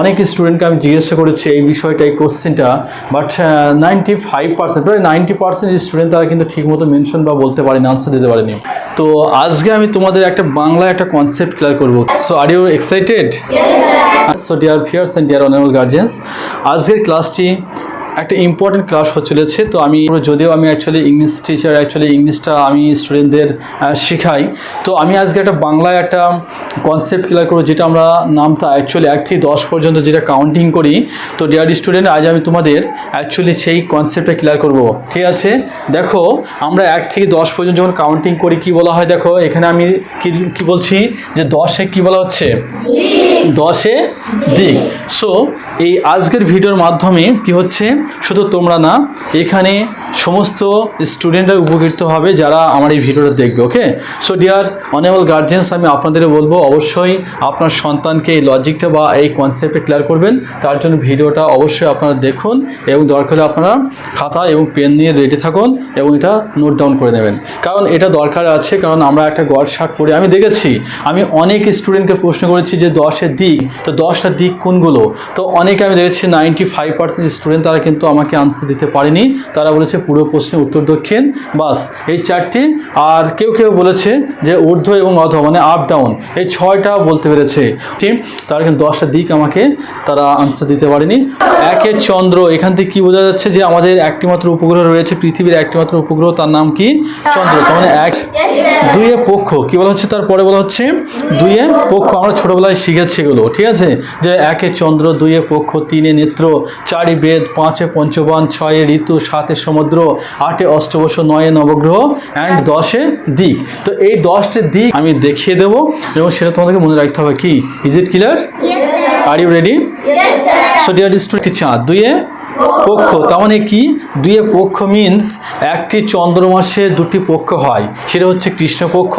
অনেক স্টুডেন্টকে আমি জিজ্ঞাসা করেছি এই বিষয়টা, এই কোশ্চেনটা, বাট 95% প্রায় 90% স্টুডেন্ট তারা কিন্তু ঠিকমতো মেনশন বা বলতে পারেনি, আনসার দিতে পারেনি। তো আজকে আমি তোমাদের একটা বাংলা একটা কনসেপ্ট ক্লিয়ার করবো। So are you excited? So dear viewers and dear honourable guardians, আজকের ক্লাসটি একটা ইম্পর্টেন্ট ক্লাস হচ্ছিলেছে। তো আমি যদিও আমি অ্যাকচুয়ালি ইংলিশ টিচার, অ্যাকচুয়ালি ইংলিশটা আমি স্টুডেন্টদের শেখাই। তো আমি আজকে একটা বাংলায় একটা কনসেপ্ট ক্লিয়ার করবো, যেটা আমরা নামটা অ্যাকচুয়ালি 1 থেকে 10 পর্যন্ত যেটা কাউন্টিং করি। তো ডিয়ার স্টুডেন্ট, আজ আমি তোমাদের অ্যাকচুয়ালি সেই কনসেপ্টটা ক্লিয়ার করবো। ঠিক আছে, দেখো আমরা 1 থেকে 10 পর্যন্ত যখন কাউন্টিং করি কি বলা হয়, দেখো এখানে আমি কি বলছি যে 10-এ কি বলা হচ্ছে, 10-এ দিক। সো এই আজকের ভিডিওর মাধ্যমে কি হচ্ছে, শুধু তোমরা না, এখানে সমস্ত স্টুডেন্টরা উপকৃত হবে যারা আমার এই ভিডিওটা দেখবে। ওকে, সো ডিয়ার অনেবল গার্জিয়ানস, আমি আপনাদের বলবো অবশ্যই আপনার সন্তানকে এই লজিকটা বা এই কনসেপ্টে ক্লিয়ার করবেন। তার জন্য ভিডিওটা অবশ্যই আপনারা দেখুন এবং দরকার হলে আপনারা খাতা এবং পেন নিয়ে রেডি থাকুন এবং এটা নোট ডাউন করে নেবেন, কারণ এটা দরকার আছে। কারণ আমরা একটা গড় শাক পড়ি, আমি দেখেছি, আমি অনেক স্টুডেন্টকে প্রশ্ন করেছি যে 10-এর দিক, তো 10টা দিক কোনগুলো। তো অনেকে আমি দেখেছি 95% স্টুডেন্ট তারা কিন্তু আমাকে আনসার দিতে পারেনি। তারা বলেছে পূর্ব পশ্চিম উত্তর দক্ষিণ, বাস এই 4টি। আর কেউ কেউ বলেছে যে ঊর্ধ্ব এবং অধ মানে আপ ডাউন, এই 6টা বলতে পেরেছে। ঠিক, তারা কিন্তু 10টা দিক আমাকে তারা আনসার দিতে পারেনি। একের চন্দ্র, এখান থেকে কি বোঝা যাচ্ছে যে আমাদের একটি মাত্র উপগ্রহ রয়েছে, পৃথিবীর একটি মাত্র উপগ্রহ, তার নাম কি? চন্দ্র। তার মানে 1। 2-এ পক্ষ, কি বলা হচ্ছে তারপরে বলা হচ্ছে 2-এ পক্ষ। আমরা ছোটবেলায় শিখেছি এগুলো, ঠিক আছে, যে 1-এ চন্দ্র, 2-এ পক্ষ, 3-এ নেত্র, 4-এ বেদ, 5-এ পঞ্চবান, 6-এ ঋতু, 7-এ সমুদ্র, 8-এ অষ্টবর্ষ, 9-এ নবগ্রহ অ্যান্ড 10-এ দিক। তো এই 10টি দিক আমি দেখিয়ে দেবো এবং সেটা তোমাদেরকে মনে রাখতে হবে। কি, is it clear? Are you ready? So dear student, 2-এ পক্ষ, তার মানে কি? 2-এ পক্ষ মিনস একটি চন্দ্রমাসে 2টি পক্ষ হয়, সেটা হচ্ছে কৃষ্ণপক্ষ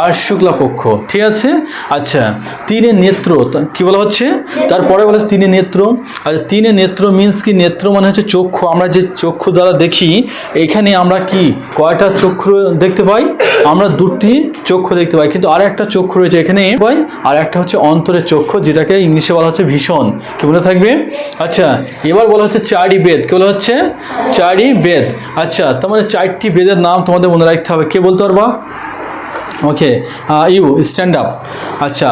আর শুক্লাপক্ষ। ঠিক আছে, আচ্ছা। 3-এ নেত্র, কি বলা হচ্ছে তারপরে বলা হচ্ছে 3-এ নেত্র। আচ্ছা, 3-এ নেত্র মিনস কি? নেত্র মানে হচ্ছে চক্ষু, আমরা যে চক্ষু দ্বারা দেখি। এখানে আমরা কি কয়টা চক্ষু দেখতে পাই? আমরা 2টি চক্ষু দেখতে পাই, কিন্তু আর একটা চক্ষু রয়েছে এখানে পাই, আর একটা হচ্ছে অন্তরের চক্ষু, যেটাকে ইংলিশে বলা হচ্ছে ভীষণ। কি মনে থাকবে? আচ্ছা, এবার বলা হচ্ছে 4টি বেদ। কি বলা হচ্ছে? 4টি বেদ। আচ্ছা, তার মানে 4টি বেদের নাম তোমাদের মনে রাখতে হবে। কে বলতে পারবা? ওকে, ইউ স্ট্যান্ড আপ। আচ্ছা,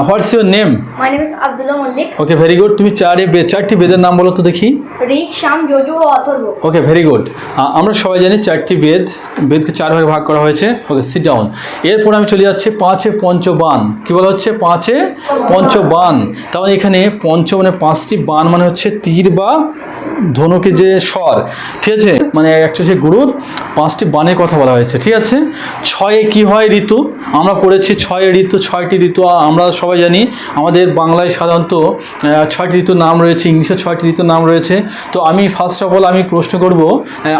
হোয়াটস your name? My name is Abdullah Malik. Okay, very good. তুমি 4টি বেদের নাম বলো তো দেখি। ঋক, সাম, যজু ও অথর্ব। ওকে, ভেরি গুড। আমরা সবাই জানি 4টি বেদকে 4 ভাগে ভাগ করা হয়েছে। ওকে, সিট ডাউন। এরপর আমি চলে যাচ্ছি 5-এ পঞ্চবান। কি বলা হচ্ছে? 5-এ পঞ্চবান। তার মানে এখানে পঞ্চ মানে 5টি, বান মানে হচ্ছে তীর বা ধনুকে যে স্বর। ঠিক আছে, মানে অ্যাকচুয়ালি গুরুর 5টি বানের কথা বলা হয়েছে। ঠিক আছে, 6-এ কি হয়? ঋতু। আমরা পড়েছি 6-এ ঋতু, 6টি ঋতু আমরা সবাই জানি। আমাদের বাংলায় সাধারণত 6টি ঋতুর নাম রয়েছে, ইংলিশে 6টি ঋতুর নাম রয়েছে। তো আমি ফার্স্ট অফ অল আমি প্রশ্ন করব,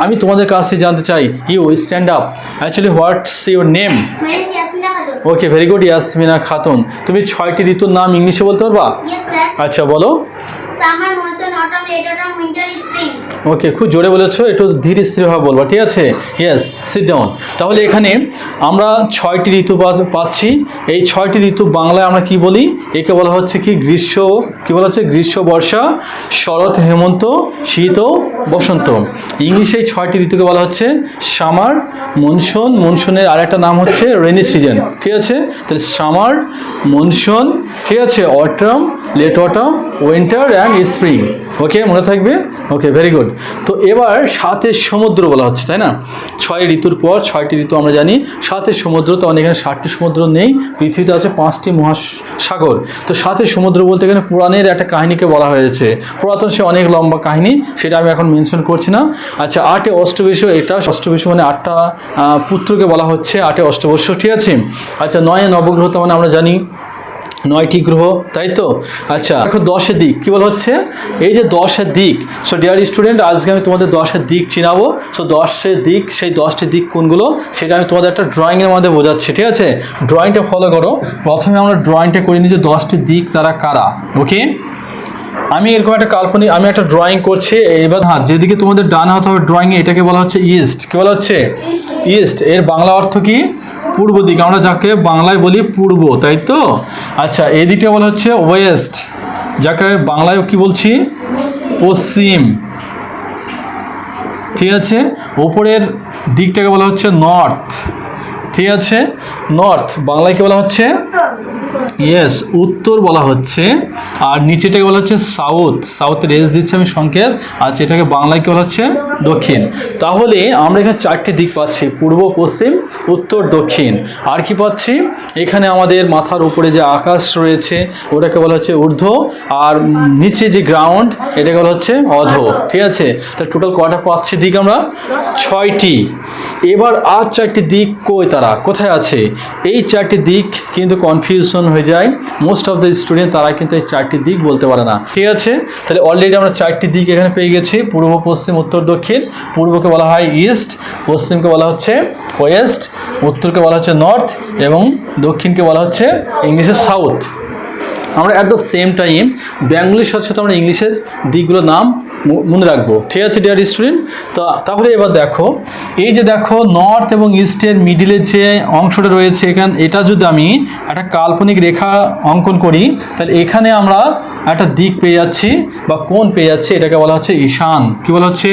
আমি তোমাদের কাছ থেকে জানতে চাই, you stand up. Actually what's your name? My name is Yasmina Khatun. Okay, very good, Yasmina Khatun. তুমি 6টি ঋতুর নাম ইংলিশে বলতে পারবা? Yes, sir. আচ্ছা, বলো। Summer, monsoon, autumn, late autumn, winter, spring. ওকে, খুব জোরে বলেছো, একটু ধীরে স্থিরভাবে বলবা। ঠিক আছে, ইয়েস, সিট ডাউন। তাহলে এখানে আমরা 6টি ঋতু পাচ্ছি। এই 6টি ঋতু বাংলায় আমরা কি বলি? একে বলা হচ্ছে কি? গ্রীষ্ম। কি বলা হচ্ছে? গ্রীষ্ম, বর্ষা, শরৎ, হেমন্ত, শীত ও বসন্ত। ইংলিশে এই 6টি ঋতুকে বলা হচ্ছে সামার, মনসুন। মনসুনের আর একটা নাম হচ্ছে রেনি সিজন। ঠিক আছে, তাহলে সামার, মনসুন, ঠিক আছে, autumn, late autumn, winter and spring. Okay, মনে থাকবে? Okay, very good. তো এবার 7-এ সমুদ্র বলা হচ্ছে, তাই না? 6 ঋতুর পর 6টি ঋতু আমরা জানি। 7-এ সমুদ্র, তো এখানে 7টি সমুদ্র নেই, পৃথিবীতে আছে 5টি মহাসাগর। তো 7-এ সমুদ্র বলতে এখানে পুরাণের একটা কাহিনীকে বলা হয়েছে। পুরাতন সে অনেক লম্বা কাহিনী, সেটা আমি এখন মেনশন করছি না। আচ্ছা, 8-এ অষ্টবিশ, এটা অষ্টবিশ মানে 8টা পুত্রকে বলা হচ্ছে 8-এ অষ্টবর্ষ। ঠিক আছে, আচ্ছা। 9-এ নবগ্রহ, তো মানে আমরা জানি 9টি গ্রহ, তাই তো? আচ্ছা, দেখো 10-এ দিক। কি বলা হচ্ছে? এই যে 10-এর দিক। সো ডিয়ার স্টুডেন্ট, আজকে আমি তোমাদের 10-এর দিক চিনাবো। সো 10-এর দিক, সেই 10টি দিক কোনগুলো সেটা আমি তোমাদের একটা ড্রয়িংয়ের মধ্যে বোঝাচ্ছি। ঠিক আছে, ড্রয়িংটা ফলো করো। প্রথমে আমরা ড্রয়িংটা করে নিই যে 10টি দিক তারা কারা। ওকে, আমি এরকম একটা কাল্পনিক আমি একটা ড্রয়িং করছি। এবার হ্যাঁ, যেদিকে তোমাদের ডান হাত হবে ড্রয়িংয়ে, এটাকে বলা হচ্ছে ইস্ট। কি বলা হচ্ছে? ইস্ট। এর বাংলা অর্থ কি? পূর্ব দিক, আমরা যাকে বাংলায় বলি পূর্ব, তাই তো? আচ্ছা, এই দিকটা বলা হচ্ছে ওয়েস্ট। যাকে বাংলায় কি বলছি, পশ্চিম। ঠিক আছে, ওপরের দিকটাকে বলা হচ্ছে নর্থ। ঠিক আছে, নর্থ বাংলায় কি বলা হচ্ছে, ইয়েস উত্তর বলা হচ্ছে। আর নিচেটাকে বলা হচ্ছে সাউথ, সাউথের রেস দিচ্ছে আমি সংকেত। আর এটাকে বাংলায় কি বলা হচ্ছে, দক্ষিণ। তাহলে আমরা এখানে চারটি দিক পাচ্ছি, পূর্ব, পশ্চিম, উত্তর, দক্ষিণ। আর কি পাচ্ছি, এখানে আমাদের মাথার উপরে যে আকাশ রয়েছে ওটাকে বলা হচ্ছে ঊর্ধ্ব, আর নিচে যে গ্রাউন্ড এটাকে বলা হচ্ছে অধ। ঠিক আছে, তাহলে টোটাল কটা পাচ্ছি দিক আমরা, 6টি। এবার আর 4টি দিক কই, তারা কোথায় আছে? এই 4টি দিক কিন্তু কনফিউশন হয়ে যায় মোস্ট অফ দ্য স্টুডেন্ট, তারা কিন্তু এই 4টি দিক বলতে পারে না। ঠিক আছে, তাহলে অলরেডি আমরা 4টি দিক এখানে পেয়ে গেছি, পূর্ব, পশ্চিম, উত্তর, দক্ষিণ। পূর্বকে বলা হয় ইস্ট, পশ্চিমকে বলা হচ্ছে ওয়েস্ট, উত্তরকে বলা হচ্ছে নর্থ এবং দক্ষিণকে বলা হচ্ছে ইংলিশে সাউথ। আমরা অ্যাট দ্য সেম টাইম বেঙ্গলির সাথে সাথে আমরা ইংলিশের দিকগুলোর নাম মনে রাখবো। ঠিক আছে ডিয়ার স্টুডেন্ট, তো তাহলে এবার দেখো, এই যে দেখো নর্থ এবং ইস্টের মিডিলের যে অংশটা রয়েছে এখানে, এটা যদি আমি একটা কাল্পনিক রেখা অঙ্কন করি তাহলে এখানে আমরা একটা দিক পেয়ে যাচ্ছি বা কোণ পেয়ে যাচ্ছি, এটাকে বলা হচ্ছে ঈশান। কি বলা হচ্ছে,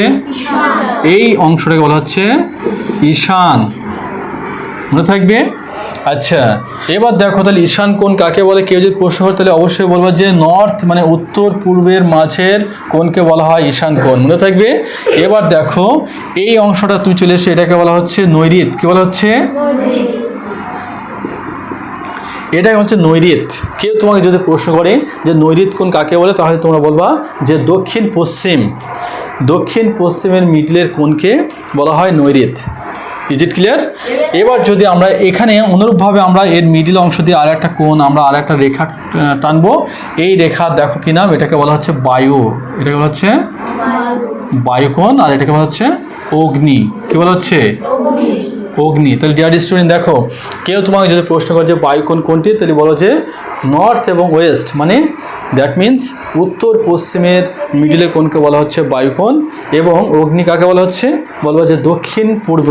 এই অংশটাকে বলা হচ্ছে ঈশান, মনে থাকবে। আচ্ছা, এবার দেখো তাহলে ঈশান কোণ কাকে বলে, কেউ যদি প্রশ্ন করে তাহলে অবশ্যই বলবো যে নর্থ মানে উত্তর পূর্বের মাঝের কোণকে বলা হয় ঈশান কোণ, মনে থাকবে। এবার দেখো এই অংশটা তুমি চলে এসে, এটাকে বলা হচ্ছে নৈঋত। কি বলা হচ্ছে, এটাই হচ্ছে নৈঋত। কেউ তোমাকে যদি প্রশ্ন করে যে নৈঋত কোণ কাকে বলে, তাহলে তোমরা বলবা যে দক্ষিণ পশ্চিম, দক্ষিণ পশ্চিমের মিডলের কোণকে বলা হয় নৈঋত। Is it clear? এবার যদি আমরা এখানে অনুরূপভাবে আমরা এর মিডিল অংশ দিয়ে আর একটা কোণ, আমরা আর একটা রেখা টানবো। এই রেখা দেখো কি নাম, এটাকে বলা হচ্ছে বায়ু, এটাকে বলা হচ্ছে বায়ুকোণ, আর এটাকে বলা হচ্ছে অগ্নি। কি বলা হচ্ছে, অগ্নি। তাহলে ডিয়ার স্টুডেন্ট দেখো, কেউ তোমাকে যদি প্রশ্ন করে যে বায়ুকোণ কোনটি, তাহলে বলো যে নর্থ এবং ওয়েস্ট, মানে দ্যাট মিন্স উত্তর পশ্চিমের মিডিলের কোণকে বলা হচ্ছে বায়ুকোণ, এবং অগ্নি কাকে বলা হচ্ছে, বলবো যে দক্ষিণ পূর্ব।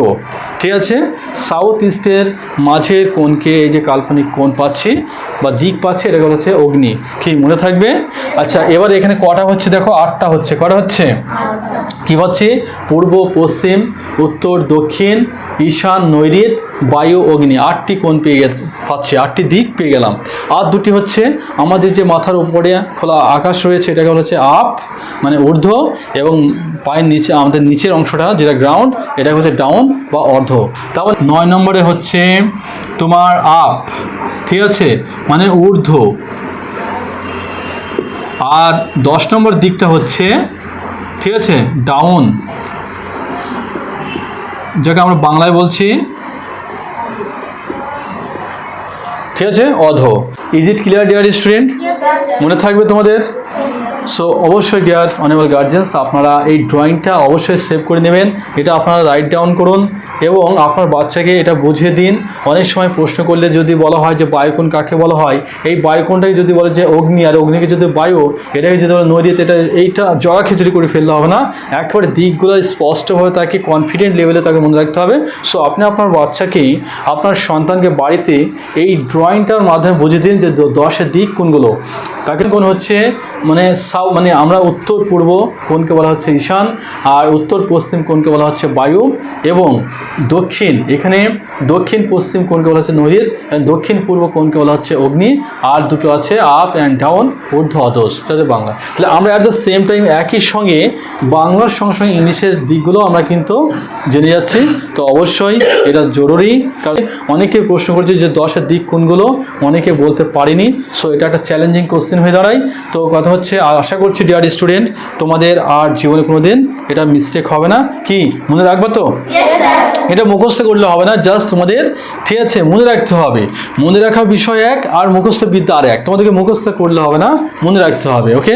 ঠিক আছে, সাউথ ইস্টের মাঝের কোণকে এই যে কাল্পনিক কোণ পাচ্ছি বা দিক পাচ্ছি, এটা বলা হচ্ছে অগ্নি। কি মনে থাকবে? আচ্ছা, এবার এখানে কটা হচ্ছে দেখো, 8টা হচ্ছে। কটা হচ্ছে, কি হচ্ছে, পূর্ব, পশ্চিম, উত্তর, দক্ষিণ, ঈশান, নৈঋত, বায়ু, অগ্নি, 8টি কোণ পেয়ে পাচ্ছি, 8টি দিক পেয়ে গেলাম। আর দুটি হচ্ছে আমাদের যে মাথার উপরে খোলা আকাশ রয়েছে, এটাকে বলা হচ্ছে আপ মানে ঊর্ধ্ব, এবং পায়ের নিচে আমাদের নিচের অংশটা যেটা গ্রাউন্ড, এটা হচ্ছে ডাউন বা অর্ধ। তারপর 9 নম্বরে হচ্ছে তোমার আপ, ঠিক আছে, মানে ঊর্ধ্ব। আর 10 নম্বর দিকটা হচ্ছে, ঠিক আছে, ডাউন, যাকে আমরা বাংলায় বলছি, ঠিক আছে, অধ। Is it clear dear student? মনে থাকবে তোমাদের? সো অবশ্যই ডিয়ার অনেবল গার্জিয়ানস, আপনারা এই ড্রয়িংটা অবশ্যই সেভ করে নেবেন। এটা আপনারা রাইট ডাউন করুন এবং আপনার বাচ্চাকে এটা বুঝিয়ে দিন। অনেক সময় প্রশ্ন করলে যদি বলা হয় যে বায়ুকোণ কাকে বলা হয়, এই বায়ুকোণটাকে যদি বলে যে অগ্নি, আর অগ্নিকে যদি বায়ু, এটাকে যদি বলে নৈঋত, এইটা জড়া খিচুড়ি করে ফেলতে হবে না। একবারে দিকগুলো স্পষ্টভাবে তাকে কনফিডেন্ট লেভেলে তাকে মনে রাখতে হবে। সো আপনি আপনার বাচ্চাকে, আপনার সন্তানকে বাড়িতে এই ড্রয়িংটার মাধ্যমে বুঝিয়ে দিন যে 10এর দিক কোনগুলো। কাকে কোণ হচ্ছে মানে আমরা উত্তর পূর্ব কোণকে বলা হচ্ছে ঈশান, আর উত্তর পশ্চিম কোণকে বলা হচ্ছে বায়ু, এবং দক্ষিণ, এখানে দক্ষিণ পশ্চিম কোণকে বলা হচ্ছে নৈঋত, দক্ষিণ পূর্ব কোণকে বলা হচ্ছে অগ্নি, আর দুটো আছে আপ অ্যান্ড ডাউন, ঊর্ধ্ব, অধস, যাতে বাংলা। তাহলে আমরা অ্যাট দ্য সেম টাইম একই সঙ্গে বাংলার সঙ্গে সঙ্গে ইংলিশের দিকগুলো আমরা কিন্তু জেনে যাচ্ছি। তো অবশ্যই এটা জরুরি, কারণ অনেকে প্রশ্ন করছে যে 10এর দিক কোনগুলো, অনেকে বলতে পারেনি। সো এটা একটা চ্যালেঞ্জিং কোশ্চেন হয়ে দাঁড়ায়। তো কথা হচ্ছে, আর আশা করছি ডিয়ার স্টুডেন্ট তোমাদের আর জীবনে কোনো দিন এটা মিস্টেক হবে না। কি মনে রাখবা তো? এটা মুখস্থ করলে হবে না, জাস্ট তোমাদের, ঠিক আছে, মনে রাখতে হবে। মনে রাখা বিষয় এক, আর মুখস্থ বিদ্যা আর এক। তোমাদেরকে মুখস্থ করলে হবে না, মনে রাখতে হবে। ওকে।